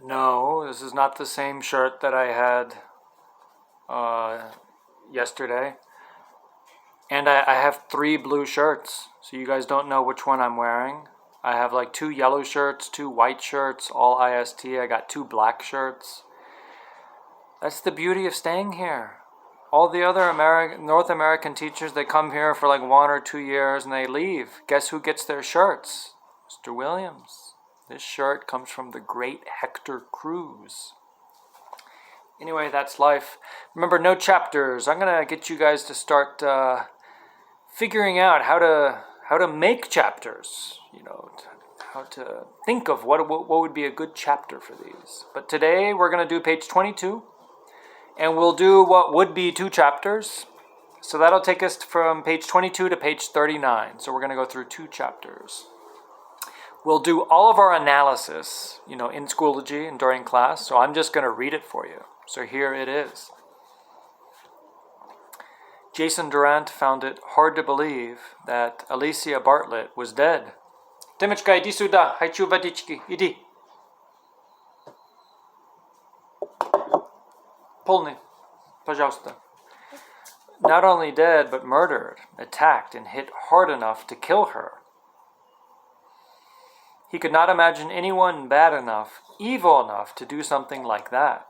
No, this is not the same shirt that I had yesterday. And I have 3 blue shirts, so you guys don't know which one I'm wearing. I have like 2 yellow shirts, 2 white shirts, all IST. I got 2 black shirts. That's the beauty of staying here. All the other North American teachers, they come here for like 1 or 2 years and they leave. Guess who gets their shirts? Mr. Williams. This shirt comes from the great Hector Cruz. Anyway, that's life. Remember, no chapters. I'm going to get you guys to start figuring out how to make chapters. How to think of what would be a good chapter for these. But today we're going to do page 22. And we'll do what would be 2 chapters. So that'll take us from page 22 to page 39. So we're going to go through 2 chapters. We'll do all of our analysis, in Schoology and during class. So I'm just going to read it for you. So here it is. Jason Durant found it hard to believe that Alicia Bartlett was dead. Temechka, иди сюда, хочу водички, иди. Полный, пожалуйста. Not only dead, but murdered, attacked, and hit hard enough to kill her. He could not imagine anyone bad enough, evil enough to do something like that.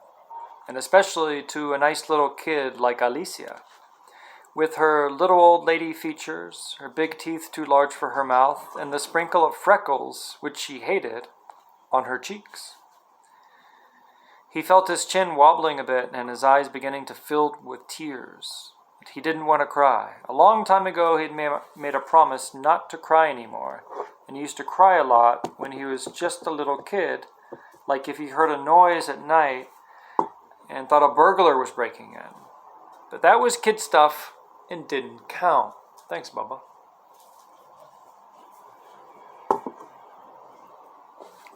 And especially to a nice little kid like Alicia. With her little old lady features, her big teeth too large for her mouth, and the sprinkle of freckles, which she hated, on her cheeks. He felt his chin wobbling a bit and his eyes beginning to fill with tears. But he didn't want to cry. A long time ago he'd made a promise not to cry anymore, and he used to cry a lot when he was just a little kid, like if he heard a noise at night and thought a burglar was breaking in. But that was kid stuff and didn't count. Thanks, Bubba.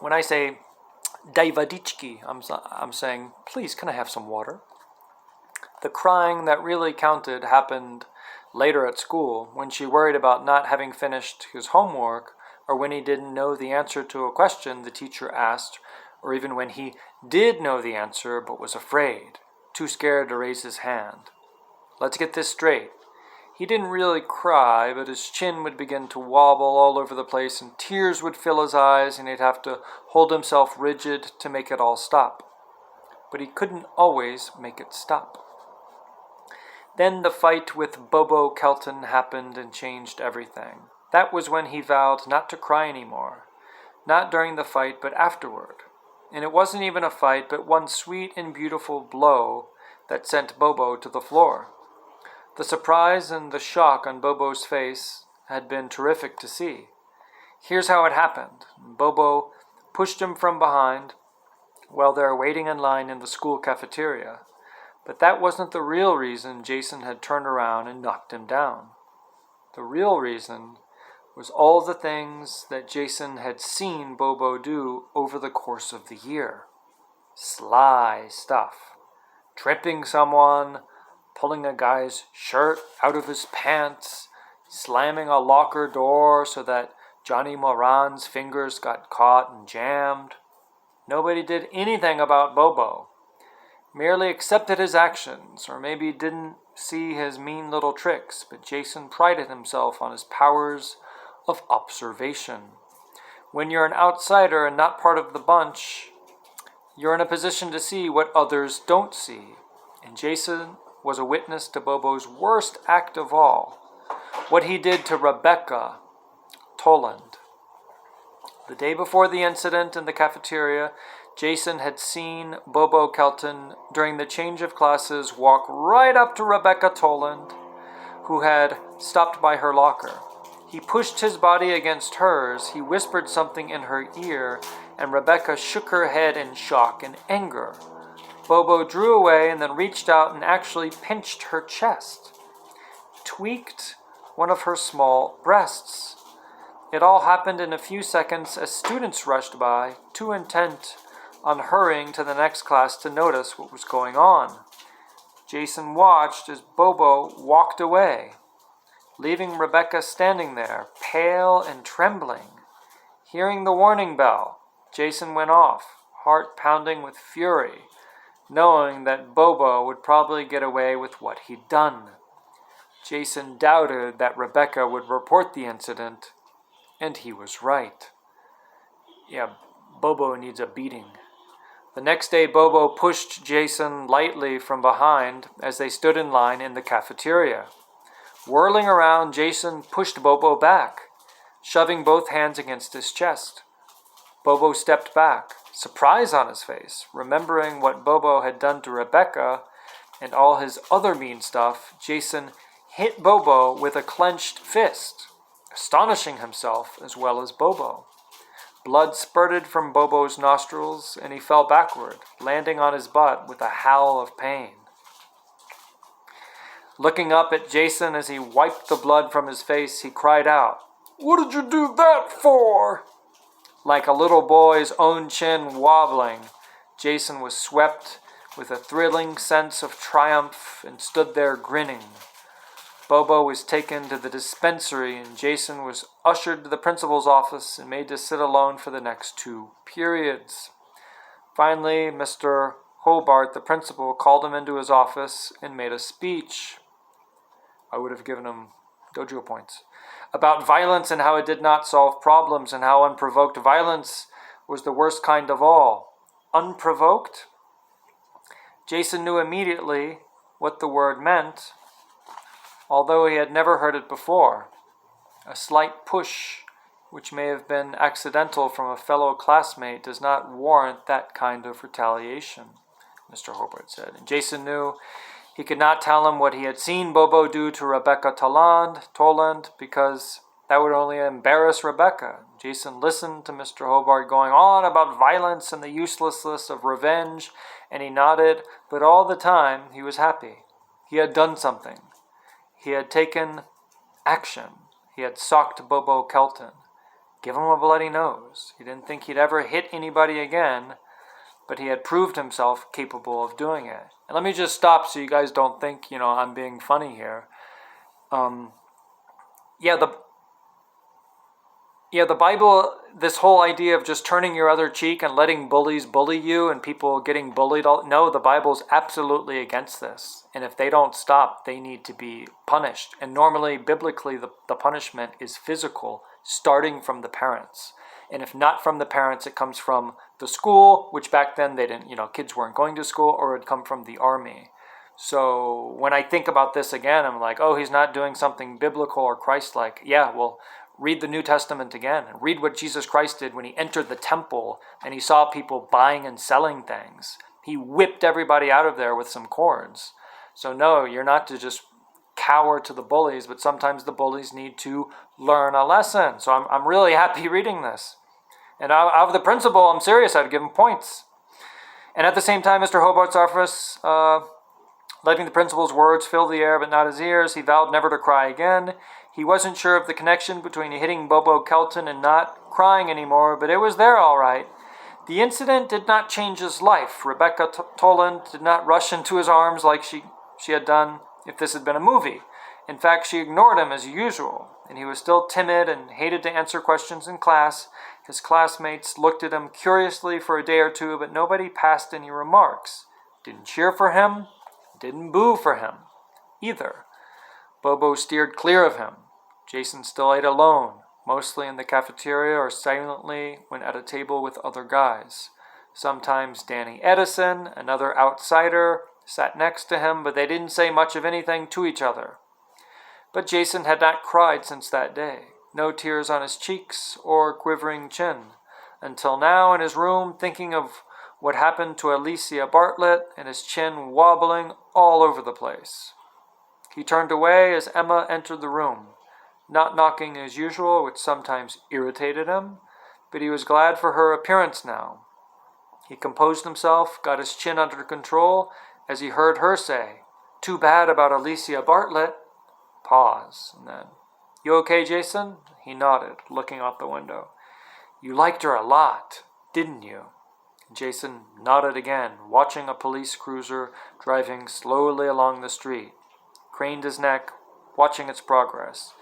When I say Daj vadičky, I'm saying, please, can I have some water? The crying that really counted happened later at school, when she worried about not having finished his homework, or when he didn't know the answer to a question the teacher asked, or even when he did know the answer but was afraid, too scared to raise his hand. Let's get this straight. He didn't really cry, but his chin would begin to wobble all over the place and tears would fill his eyes and he'd have to hold himself rigid to make it all stop. But he couldn't always make it stop. Then the fight with Bobo Kelton happened and changed everything. That was when he vowed not to cry anymore. Not during the fight, but afterward. And it wasn't even a fight, but one sweet and beautiful blow that sent Bobo to the floor. The surprise and the shock on Bobo's face had been terrific to see. Here's how it happened. Bobo pushed him from behind while they were waiting in line in the school cafeteria. But that wasn't the real reason Jason had turned around and knocked him down. The real reason was all the things that Jason had seen Bobo do over the course of the year. Sly stuff. Tripping someone, pulling a guy's shirt out of his pants, slamming a locker door so that Johnny Moran's fingers got caught and jammed. Nobody did anything about Bobo. Merely accepted his actions, or maybe didn't see his mean little tricks, but Jason prided himself on his powers of observation. When you're an outsider and not part of the bunch, you're in a position to see what others don't see. And Jason was a witness to Bobo's worst act of all, what he did to Rebecca Toland. The day before the incident in the cafeteria, Jason had seen Bobo Kelton during the change of classes walk right up to Rebecca Toland, who had stopped by her locker. He pushed his body against hers, he whispered something in her ear, and Rebecca shook her head in shock and anger. Bobo drew away and then reached out and actually pinched her chest, tweaked one of her small breasts. It all happened in a few seconds as students rushed by, too intent on hurrying to the next class to notice what was going on. Jason watched as Bobo walked away, leaving Rebecca standing there, pale and trembling. Hearing the warning bell, Jason went off, heart pounding with fury, knowing that Bobo would probably get away with what he'd done. Jason doubted that Rebecca would report the incident, and he was right. Yeah, Bobo needs a beating. The next day, Bobo pushed Jason lightly from behind as they stood in line in the cafeteria. Whirling around, Jason pushed Bobo back, shoving both hands against his chest. Bobo stepped back, surprise on his face, remembering what Bobo had done to Rebecca and all his other mean stuff. Jason hit Bobo with a clenched fist, astonishing himself as well as Bobo. Blood spurted from Bobo's nostrils, and he fell backward, landing on his butt with a howl of pain. Looking up at Jason as he wiped the blood from his face, he cried out, "What did you do that for?" Like a little boy's own chin wobbling, Jason was swept with a thrilling sense of triumph and stood there grinning. Bobo was taken to the dispensary, and Jason was ushered to the principal's office and made to sit alone for the next 2 periods. Finally, Mr. Hobart, the principal, called him into his office and made a speech. I would have given him dojo points. About violence and how it did not solve problems, and how unprovoked violence was the worst kind of all. Unprovoked? Jason knew immediately what the word meant, although he had never heard it before. A slight push, which may have been accidental from a fellow classmate, does not warrant that kind of retaliation, Mr. Hobart said. And Jason knew he could not tell him what he had seen Bobo do to Rebecca Toland, because that would only embarrass Rebecca. Jason listened to Mr. Hobart going on about violence and the uselessness of revenge, and he nodded, but all the time he was happy. He had done something. He had taken action. He had socked Bobo Kelton. Give him a bloody nose. He didn't think he'd ever hit anybody again, but he had proved himself capable of doing it. And let me just stop so you guys don't think, I'm being funny here. The Bible, this whole idea of just turning your other cheek and letting bullies bully you and people getting bullied, no, the Bible's absolutely against this. And if they don't stop, they need to be punished. And normally, biblically, the punishment is physical, starting from the parents. And if not from the parents, it comes from the school, which back then they didn't, kids weren't going to school, or it'd come from the army. So when I think about this again, I'm like, oh, he's not doing something biblical or Christ-like. Yeah, well, read the New Testament again. Read what Jesus Christ did when he entered the temple and he saw people buying and selling things. He whipped everybody out of there with some cords. So no, you're not to just cower to the bullies, but sometimes the bullies need to learn a lesson. So I'm really happy reading this. And out of the principal, I'm serious, I'd give him points. And at the same time, Mr. Hobart's office, letting the principal's words fill the air but not his ears, he vowed never to cry again. He wasn't sure of the connection between hitting Bobo Kelton and not crying anymore, but it was there all right. The incident did not change his life. Rebecca Toland did not rush into his arms like she had done if this had been a movie. In fact, she ignored him as usual, and he was still timid and hated to answer questions in class. His classmates looked at him curiously for a day or two, but nobody passed any remarks. Didn't cheer for him, didn't boo for him either. Bobo steered clear of him. Jason still ate alone, mostly in the cafeteria or silently when at a table with other guys. Sometimes Danny Edison, another outsider, sat next to him, but they didn't say much of anything to each other. But Jason had not cried since that day. No tears on his cheeks or quivering chin. Until now, in his room, thinking of what happened to Alicia Bartlett and his chin wobbling all over the place. He turned away as Emma entered the room, not knocking as usual, which sometimes irritated him, but he was glad for her appearance now. He composed himself, got his chin under control, as he heard her say, "Too bad about Alicia Bartlett." Pause, and then, "You okay, Jason?" He nodded, looking out the window. "You liked her a lot, didn't you?" Jason nodded again, watching a police cruiser driving slowly along the street. Craned his neck, watching its progress.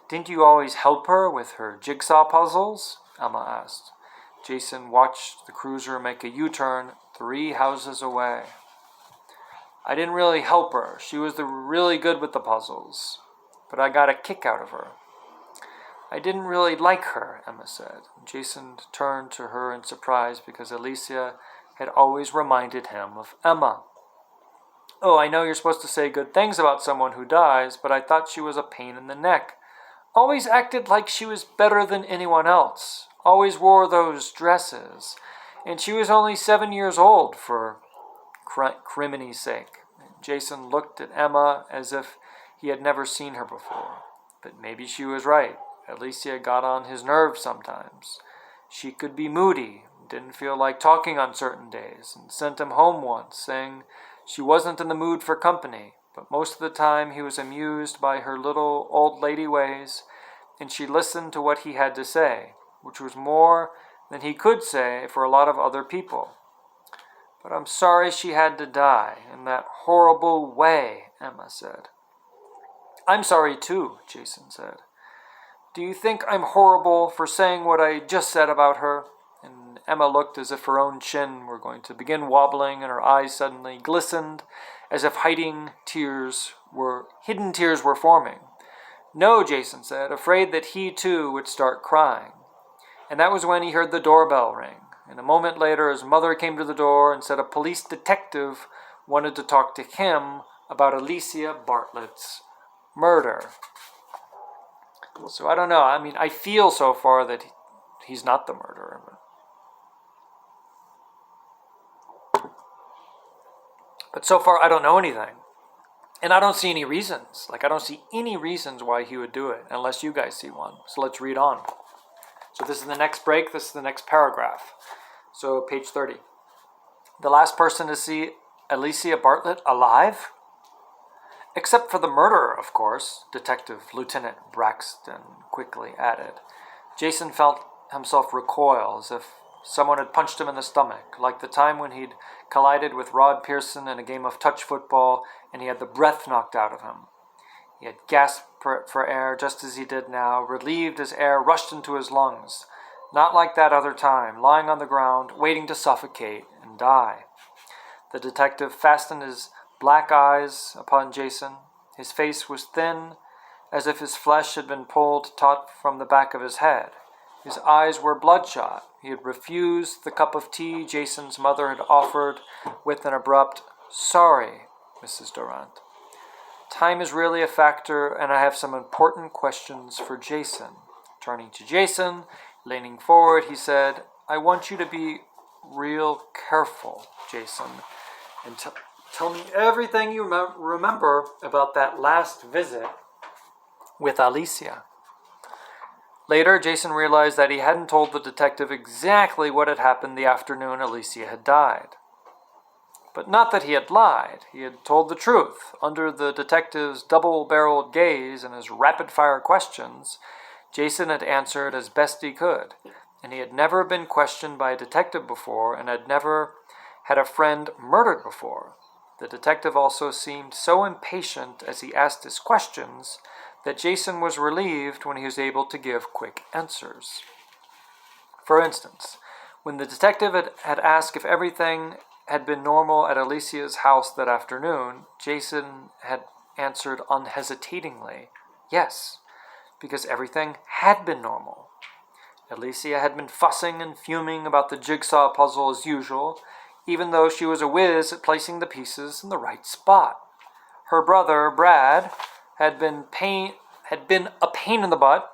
"Didn't you always help her with her jigsaw puzzles?" Emma asked. Jason watched the cruiser make a U-turn 3 houses away. I didn't really help her. She was really good with the puzzles, but I got a kick out of her. I didn't really like her, Emma said. Jason turned to her in surprise because Alicia had always reminded him of Emma. Oh, I know you're supposed to say good things about someone who dies, but I thought she was a pain in the neck. Always acted like she was better than anyone else. Always wore those dresses. And she was only 7 years old, for crimini's sake. Jason looked at Emma as if he had never seen her before. But maybe she was right. Alicia got on his nerves sometimes. She could be moody, didn't feel like talking on certain days, and sent him home once, saying she wasn't in the mood for company, but most of the time he was amused by her little old lady ways, and she listened to what he had to say, which was more than he could say for a lot of other people. But I'm sorry she had to die in that horrible way, Emma said. I'm sorry too, Jason said. Do you think I'm horrible for saying what I just said about her? And Emma looked as if her own chin were going to begin wobbling, and her eyes suddenly glistened as if hidden tears were forming. No, Jason said, afraid that he too would start crying. And that was when he heard the doorbell ring. And a moment later his mother came to the door and said a police detective wanted to talk to him about Alicia Bartlett's murder. So I don't know. I mean, I feel so far that he's not the murderer. But so far I don't know anything. And I don't see any reasons. I don't see any reasons why he would do it, unless you guys see one. So let's read on. So this is the next break. This is the next paragraph. So page 30. The last person to see Alicia Bartlett alive? Except for the murderer, of course, Detective Lieutenant Braxton quickly added. Jason felt himself recoil as if someone had punched him in the stomach, like the time when he'd collided with Rod Pearson in a game of touch football and he had the breath knocked out of him. He had gasped for air just as he did now, relieved as air rushed into his lungs. Not like that other time, lying on the ground, waiting to suffocate and die. The detective fastened his black eyes upon Jason. His face was thin, as if his flesh had been pulled taut from the back of his head. His eyes were bloodshot. He had refused the cup of tea Jason's mother had offered with an abrupt, "Sorry, Mrs. Durant. Time is really a factor, and I have some important questions for Jason." Turning to Jason, leaning forward, he said, "I want you to be real careful, Jason, and tell me everything you remember about that last visit with Alicia." Later, Jason realized that he hadn't told the detective exactly what had happened the afternoon Alicia had died. But not that he had lied. He had told the truth. Under the detective's double-barreled gaze and his rapid-fire questions, Jason had answered as best he could, and he had never been questioned by a detective before and had never had a friend murdered before. The detective also seemed so impatient as he asked his questions that Jason was relieved when he was able to give quick answers. For instance, when the detective had asked if everything had been normal at Alicia's house that afternoon, Jason had answered unhesitatingly, yes, because everything had been normal. Alicia had been fussing and fuming about the jigsaw puzzle as usual, even though she was a whiz at placing the pieces in the right spot. Her brother, Brad, had been a pain in the butt,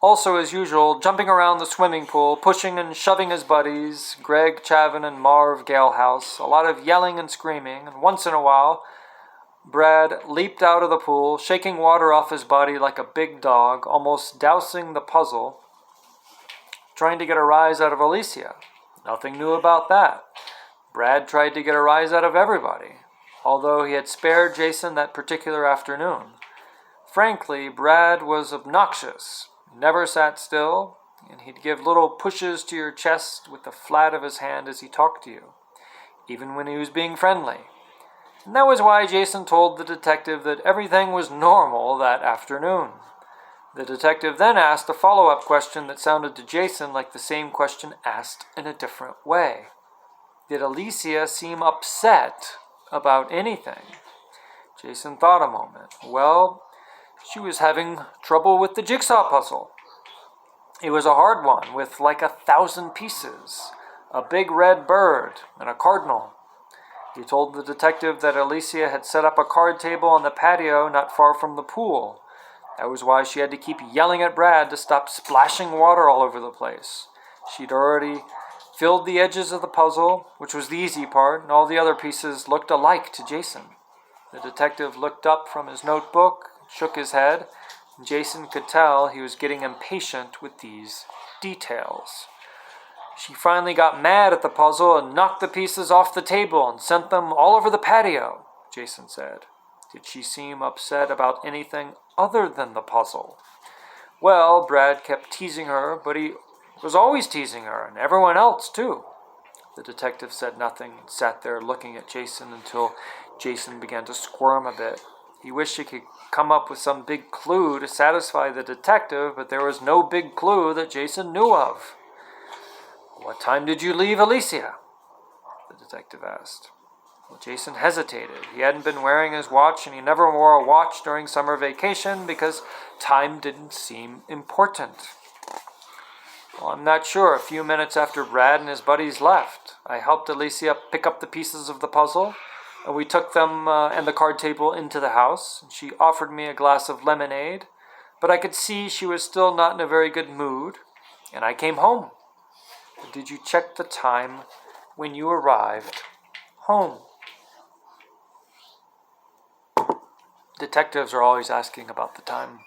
also as usual, jumping around the swimming pool, pushing and shoving his buddies, Greg Chavin and Marv Galehouse, a lot of yelling and screaming, and once in a while, Brad leaped out of the pool, shaking water off his body like a big dog, almost dousing the puzzle, trying to get a rise out of Alicia. Nothing new about that. Brad tried to get a rise out of everybody, although he had spared Jason that particular afternoon. Frankly, Brad was obnoxious, never sat still, and he'd give little pushes to your chest with the flat of his hand as he talked to you, even when he was being friendly. And that was why Jason told the detective that everything was normal that afternoon. The detective then asked a follow-up question that sounded to Jason like the same question asked in a different way. Did Alicia seem upset about anything? Jason thought a moment. Well, she was having trouble with the jigsaw puzzle. It was a hard one with like 1,000 pieces, a big red bird, and a cardinal. He told the detective that Alicia had set up a card table on the patio not far from the pool. That was why she had to keep yelling at Brad to stop splashing water all over the place. She'd already filled the edges of the puzzle, which was the easy part, and all the other pieces looked alike to Jason. The detective looked up from his notebook, shook his head, and Jason could tell he was getting impatient with these details. She finally got mad at the puzzle and knocked the pieces off the table and sent them all over the patio, Jason said. Did she seem upset about anything other than the puzzle? Well, Brad kept teasing her, but he was always teasing her, and everyone else, too. The detective said nothing and sat there looking at Jason until Jason began to squirm a bit. He wished he could come up with some big clue to satisfy the detective, but there was no big clue that Jason knew of. "What time did you leave Alicia?" the detective asked. Well, Jason hesitated. He hadn't been wearing his watch, and he never wore a watch during summer vacation because time didn't seem important. Well, I'm not sure. A few minutes after Brad and his buddies left, I helped Alicia pick up the pieces of the puzzle, and we took them and the card table into the house. She offered me a glass of lemonade, but I could see she was still not in a very good mood, and I came home. Did you check the time when you arrived home? Detectives are always asking about the time.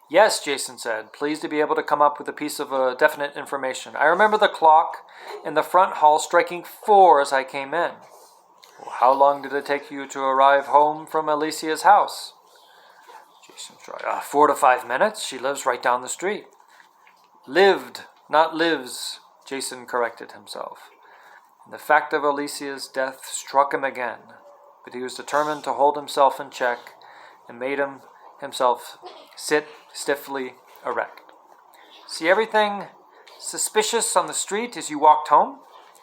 Yes, Jason said, pleased to be able to come up with a piece of definite information. I remember the clock in the front hall striking 4 as I came in. Well, how long did it take you to arrive home from Alicia's house? Jason tried. 4 to 5 minutes. She lives right down the street. Lived, not lives, Jason corrected himself. And the fact of Alicia's death struck him again, but he was determined to hold himself in check and made himself sit stiffly erect. See everything suspicious on the street as you walked home?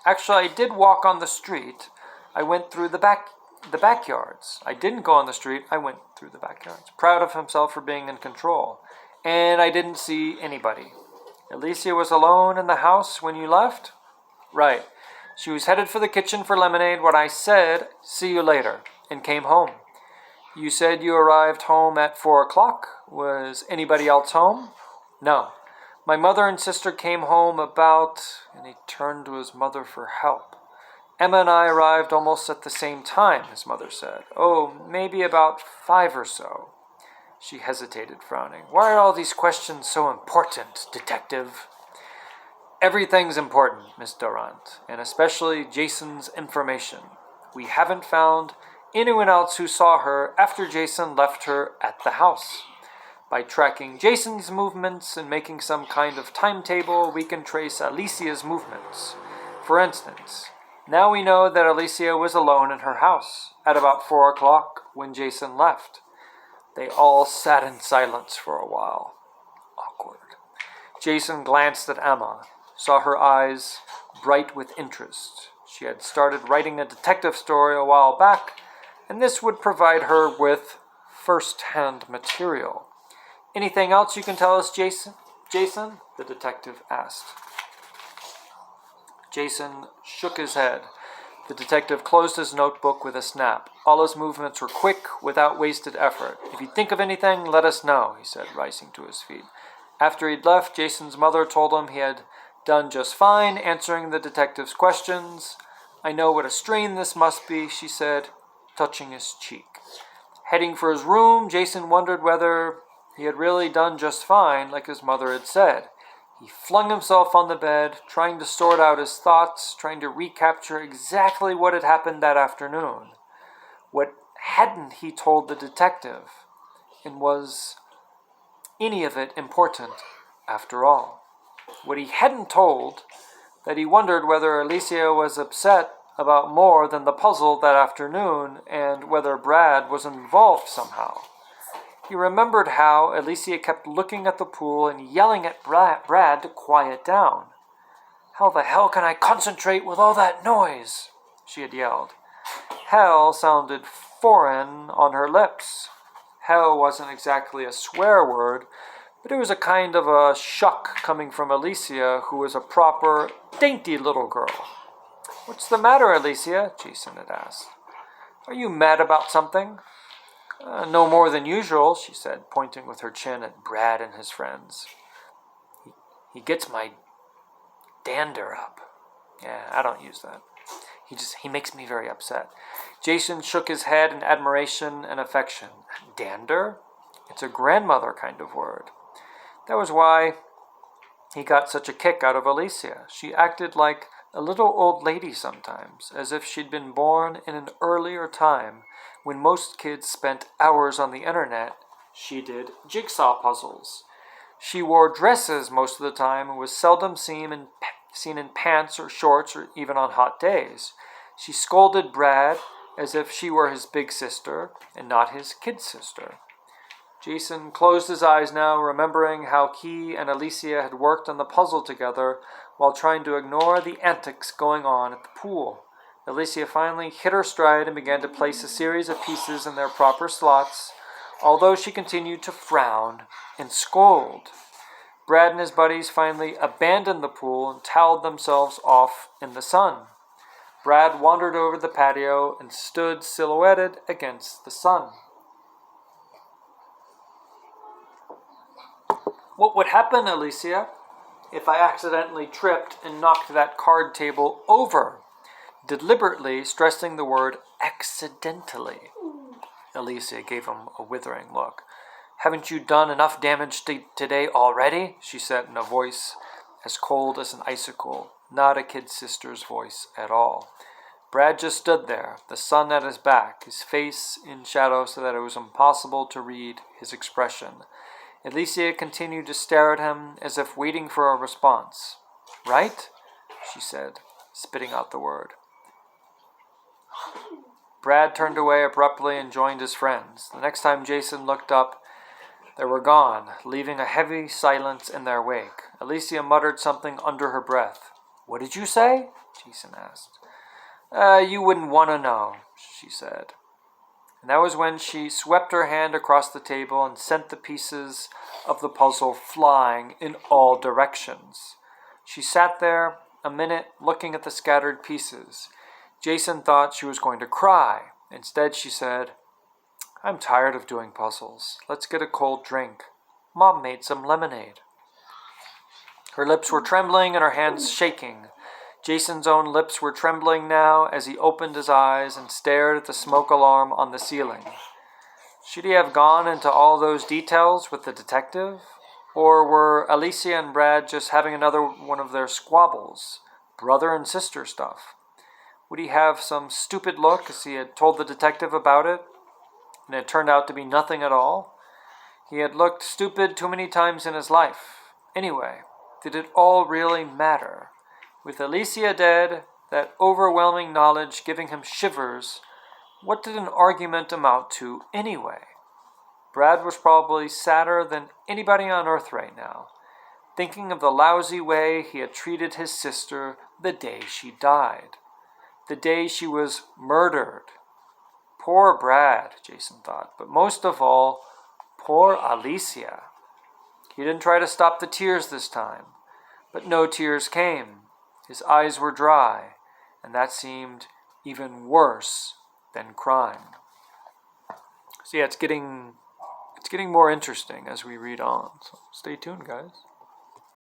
Actually, I did walk on the street. I went through the backyards. I didn't go on the street. I went through the backyards. Proud of himself for being in control. And I didn't see anybody. Alicia was alone in the house when you left? Right. She was headed for the kitchen for lemonade when I said, see you later, and came home. You said you arrived home at 4 o'clock. Was anybody else home? No. My mother and sister came home about, and he turned to his mother for help. Emma and I arrived almost at the same time, his mother said. Oh, maybe about 5 or so. She hesitated, frowning. Why are all these questions so important, detective? Everything's important, Miss Durant, and especially Jason's information. We haven't found anyone else who saw her after Jason left her at the house. By tracking Jason's movements and making some kind of timetable, we can trace Alicia's movements. For instance, now we know that Alicia was alone in her house at about 4 o'clock when Jason left. They all sat in silence for a while. Awkward. Jason glanced at Emma, saw her eyes bright with interest. She had started writing a detective story a while back, and this would provide her with first-hand material. Anything else you can tell us, Jason? Jason? The detective asked. Jason shook his head. The detective closed his notebook with a snap. All his movements were quick, without wasted effort. If you think of anything, let us know, he said, rising to his feet. After he'd left, Jason's mother told him he had done just fine, answering the detective's questions. I know what a strain this must be, she said, touching his cheek. Heading for his room, Jason wondered whether he had really done just fine, like his mother had said. He flung himself on the bed, trying to sort out his thoughts, trying to recapture exactly what had happened that afternoon. What hadn't he told the detective? And was any of it important after all? What he hadn't told, that he wondered whether Alicia was upset about more than the puzzle that afternoon, and whether Brad was involved somehow. He remembered how Alicia kept looking at the pool and yelling at Brad to quiet down. "How the hell can I concentrate with all that noise?" she had yelled. Hell sounded foreign on her lips. Hell wasn't exactly a swear word, but it was a kind of a shuck coming from Alicia, who was a proper, dainty little girl. "What's the matter, Alicia?" Jason had asked. "Are you mad about something?" No more than usual," she said, pointing with her chin at Brad and his friends. He gets my dander up. Yeah, I don't use that. He makes me very upset." Jason shook his head in admiration and affection. Dander? It's a grandmother kind of word. That was why he got such a kick out of Alicia. She acted like a little old lady sometimes, as if she'd been born in an earlier time when most kids spent hours on the internet. She did jigsaw puzzles. She wore dresses most of the time and was seldom seen in pants or shorts or even on hot days. She scolded Brad as if she were his big sister and not his kid sister. Jason closed his eyes now, remembering how he and Alicia had worked on the puzzle together while trying to ignore the antics going on at the pool. Alicia finally hit her stride and began to place a series of pieces in their proper slots, although she continued to frown and scold. Brad and his buddies finally abandoned the pool and toweled themselves off in the sun. Brad wandered over the patio and stood silhouetted against the sun. "What would happen, Alicia, if I accidentally tripped and knocked that card table over?" Deliberately stressing the word accidentally. Alicia gave him a withering look. "Haven't you done enough damage today already?" she said in a voice as cold as an icicle, not a kid sister's voice at all. Brad just stood there, the sun at his back, his face in shadow so that it was impossible to read his expression. Alicia continued to stare at him as if waiting for a response. "Right?" she said, spitting out the word. Brad turned away abruptly and joined his friends. The next time Jason looked up, they were gone, leaving a heavy silence in their wake. Alicia muttered something under her breath. "What did you say?" Jason asked. You wouldn't want to know," she said. And that was when she swept her hand across the table and sent the pieces of the puzzle flying in all directions. She sat there a minute looking at the scattered pieces. Jason thought she was going to cry. Instead, she said, "I'm tired of doing puzzles. Let's get a cold drink. Mom made some lemonade." Her lips were trembling and her hands shaking. Jason's own lips were trembling now as he opened his eyes and stared at the smoke alarm on the ceiling. Should he have gone into all those details with the detective? Or were Alicia and Brad just having another one of their squabbles, brother and sister stuff? Would he have some stupid look as he had told the detective about it, and it turned out to be nothing at all? He had looked stupid too many times in his life. Anyway, did it all really matter? With Alicia dead, that overwhelming knowledge giving him shivers, what did an argument amount to anyway? Brad was probably sadder than anybody on earth right now, thinking of the lousy way he had treated his sister the day she died, the day she was murdered. Poor Brad, Jason thought, but most of all, poor Alicia. He didn't try to stop the tears this time, but no tears came. His eyes were dry, and that seemed even worse than crying. So yeah, it's getting more interesting as we read on. So stay tuned, guys.